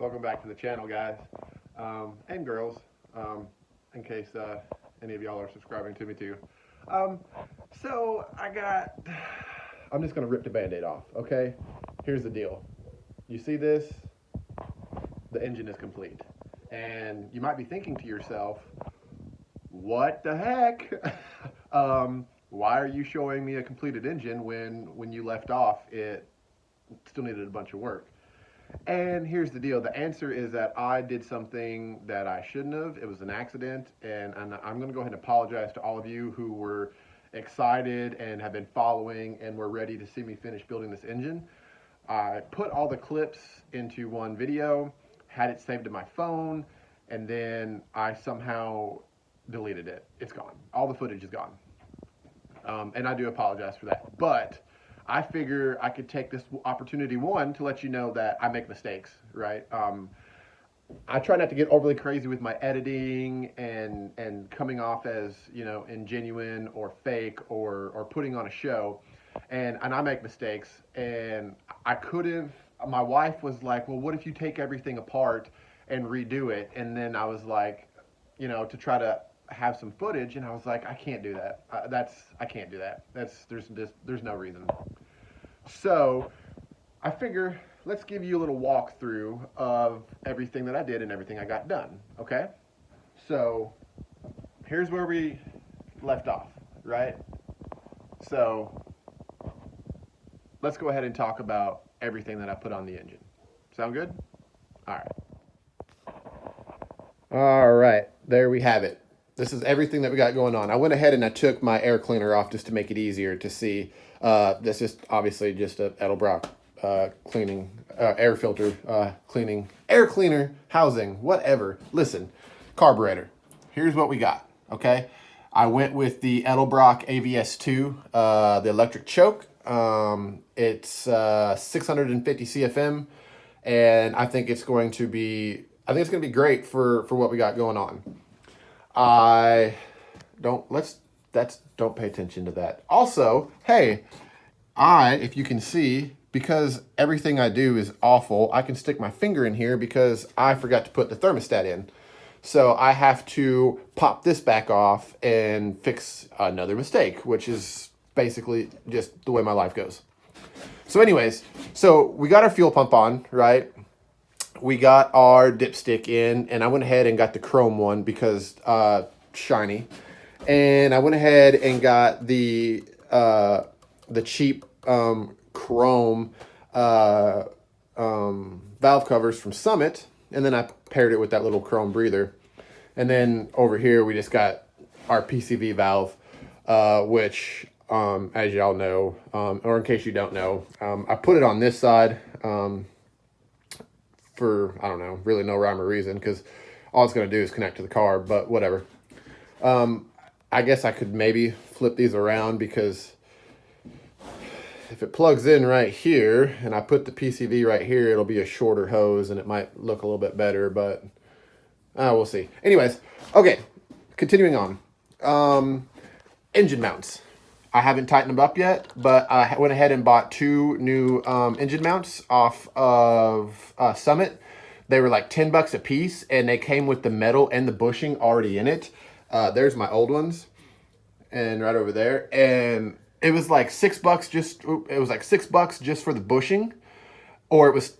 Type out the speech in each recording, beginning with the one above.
Welcome back to the channel, guys, and girls, in case any of y'all are subscribing to me too. Um, so I'm just gonna rip the Band-Aid off, okay? Here's the deal. You see this? The engine is complete. And you might be thinking to yourself, what the heck? Why are you showing me a completed engine when you left off it still needed a bunch of work? And here's the deal. The answer is that I did something that I shouldn't have. It was an accident, and I'm going to go ahead and apologize to all of you who were excited and have been following and were ready to see me finish building this engine. I put all the clips into one video, had it saved to my phone, and then I somehow deleted it. It's gone. All the footage is gone. And I do apologize for that. But I figure I could take this opportunity, one, to let you know that I make mistakes, right? I try not to get overly crazy with my editing and coming off as, ingenuine or fake or putting on a show. And I make mistakes. And I could have, my wife was like, well, what if you take everything apart and redo it? And then I was like, to try to have some footage, and I was like, I can't do that. I can't do that. There's no reason. So I figure let's give you a little walkthrough of everything that I did and everything I got done. Okay? So here's where we left off, right? So let's go ahead and talk about everything that I put on the engine. Sound good? All right. All right, there we have it. This is everything that we got going on. I went ahead and I took my air cleaner off just to make it easier to see. This is obviously just a Edelbrock cleaning, air filter cleaning, air cleaner housing, whatever. Listen, carburetor. Here's what we got, okay? I went with the Edelbrock AVS2, the electric choke. It's 650 CFM, and I think it's going to be great for what we got going on. Don't pay attention to that. Also, hey, if you can see, because everything I do is awful, I can stick my finger in here because I forgot to put the thermostat in. So I have to pop this back off and fix another mistake, which is basically just the way my life goes. So anyways, so we got our fuel pump on, right? We got our dipstick in, and I went ahead and got the chrome one because shiny. And I went ahead and got the cheap chrome valve covers from Summit, and then I paired it with that little chrome breather. And then over here we just got our PCV valve, which as y'all know, or in case you don't know, I put it on this side for, I don't know, really no rhyme or reason, because all it's going to do is connect to the car, but whatever. I guess I could maybe flip these around, because if it plugs in right here and I put the PCV right here, it'll be a shorter hose and it might look a little bit better, but we'll see. Anyways, okay, continuing on. Engine mounts. I haven't tightened them up yet, but I went ahead and bought two new engine mounts off of Summit. They were like $10 a piece, and they came with the metal and the bushing already in it. There's my old ones, and right over there. And it was like $6 just for the bushing, or it was,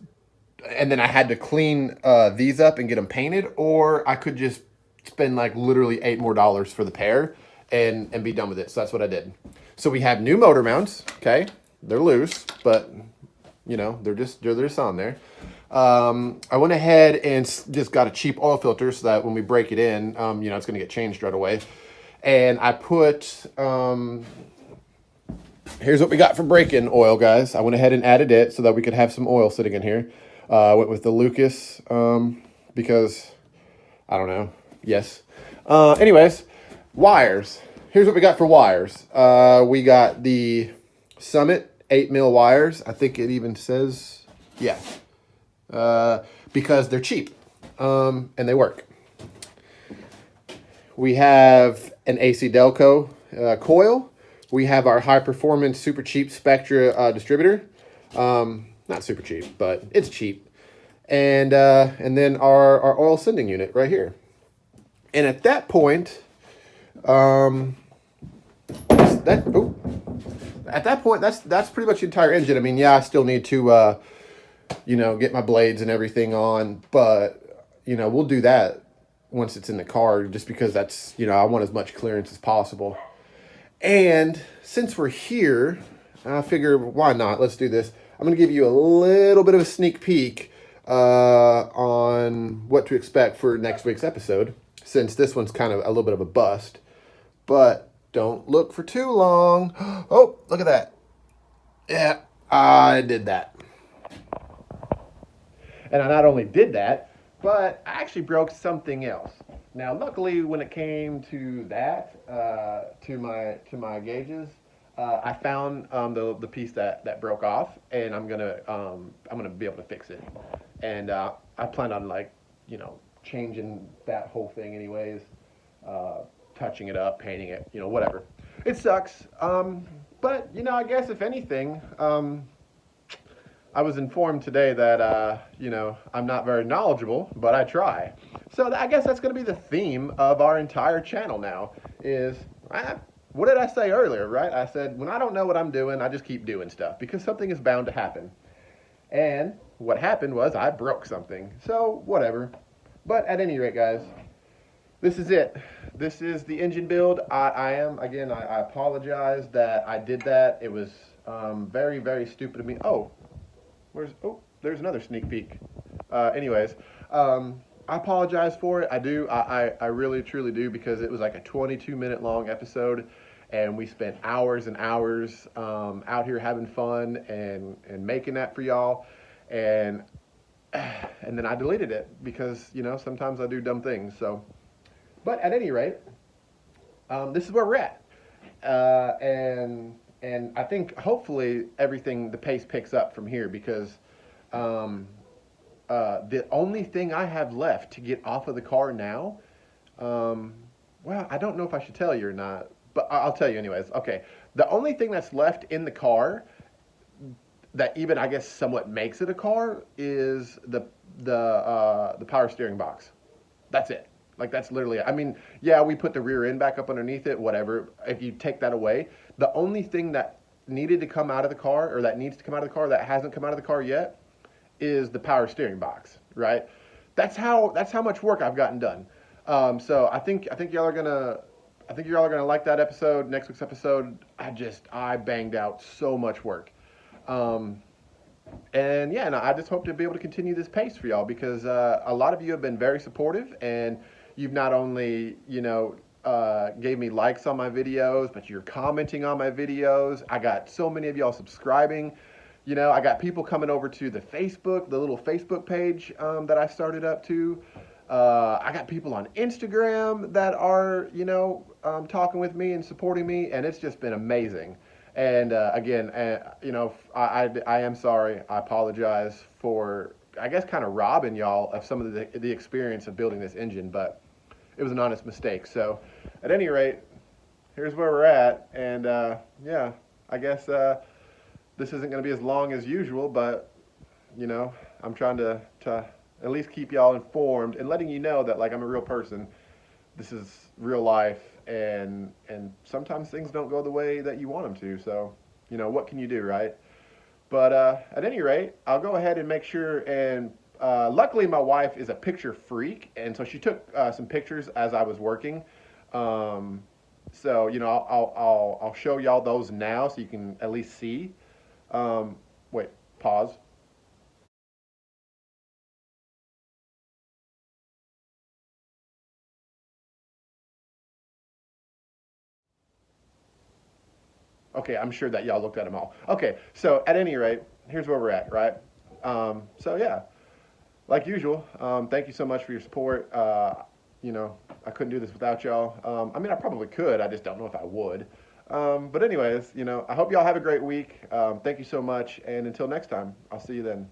and then I had to clean these up and get them painted, or I could just spend like literally $8 more for the pair and be done with it. So that's what I did. So we have new motor mounts. Okay, they're loose, but they're just on there. I went ahead and just got a cheap oil filter so that when we break it in, it's going to get changed right away. And I put, here's what we got for break-in oil, guys. I went ahead and added it so that we could have some oil sitting in here. I went with the Lucas, because I don't know. Yes. Anyways, wires. Here's what we got for wires. We got the Summit 8mm wires. I think it even says, yeah. Because they're cheap, and they work. We have an AC Delco coil. We have our high performance super cheap Spectra distributor. Not super cheap, but it's cheap. and then our oil sending unit right here. And at that point, um, that oh, at that point, that's pretty much the entire engine. I mean, yeah, I still need to get my blades and everything on, but we'll do that once it's in the car, just because that's I want as much clearance as possible. And since we're here, I figure why not? Let's do this. I'm going to give you a little bit of a sneak peek on what to expect for next week's episode, since this one's kind of a little bit of a bust. But don't look for too long. Oh, look at that. Yeah, I did that. And I not only did that, but I actually broke something else. Now, luckily, when it came to that, to my gauges, I found the piece that broke off, and I'm gonna be able to fix it. And I plan on changing that whole thing anyways, touching it up, painting it, whatever. It sucks, but I guess if anything, I was informed today that I'm not very knowledgeable, but I try. So I guess that's going to be the theme of our entire channel now. Is what did I say earlier? Right? I said when I don't know what I'm doing, I just keep doing stuff because something is bound to happen. And what happened was I broke something. So whatever. But at any rate, guys, this is it. This is the engine build. I apologize that I did that. It was very, very stupid of me. There's another sneak peek. Anyways, I apologize for it. I do. I really, truly do, because it was like a 22-minute long episode, and we spent hours and hours out here having fun and making that for y'all. And then I deleted it because, sometimes I do dumb things. So, but at any rate, this is where we're at. And I think hopefully the pace picks up from here, because the only thing I have left to get off of the car now, well, I don't know if I should tell you or not, but I'll tell you anyways. Okay, the only thing that's left in the car that even I guess somewhat makes it a car is the power steering box. That's it. Like, that's literally it. I mean, yeah, we put the rear end back up underneath it, whatever. If you take that away, the only thing that needed to come out of the car, or that needs to come out of the car that hasn't come out of the car yet, is the power steering box, right? That's how much work I've gotten done. So I think y'all are gonna like that episode. Next week's episode, I banged out so much work. And yeah, and I just hope to be able to continue this pace for y'all, because a lot of you have been very supportive, and you've not only gave me likes on my videos, but you're commenting on my videos. I got so many of y'all subscribing. I got people coming over to the little Facebook page that I started up to. I got people on Instagram that are talking with me and supporting me, and it's just been amazing. And again, I am sorry. I apologize for, I guess, kind of robbing y'all of some of the experience of building this engine, but it was an honest mistake. So, at any rate, here's where we're at, and yeah, I guess this isn't going to be as long as usual, but I'm trying to at least keep y'all informed and letting you know that, like, I'm a real person. This is real life, and sometimes things don't go the way that you want them to. So, what can you do, right? But at any rate, I'll go ahead and make sure. And luckily, my wife is a picture freak, and so she took some pictures as I was working. So I'll show y'all those now, so you can at least see. Wait, pause. Okay, I'm sure that y'all looked at them all. Okay, so at any rate, here's where we're at, right? So yeah, like usual, thank you so much for your support. I couldn't do this without y'all. I mean, I probably could. I just don't know if I would. But anyways, I hope y'all have a great week. Thank you so much, and until next time, I'll see you then.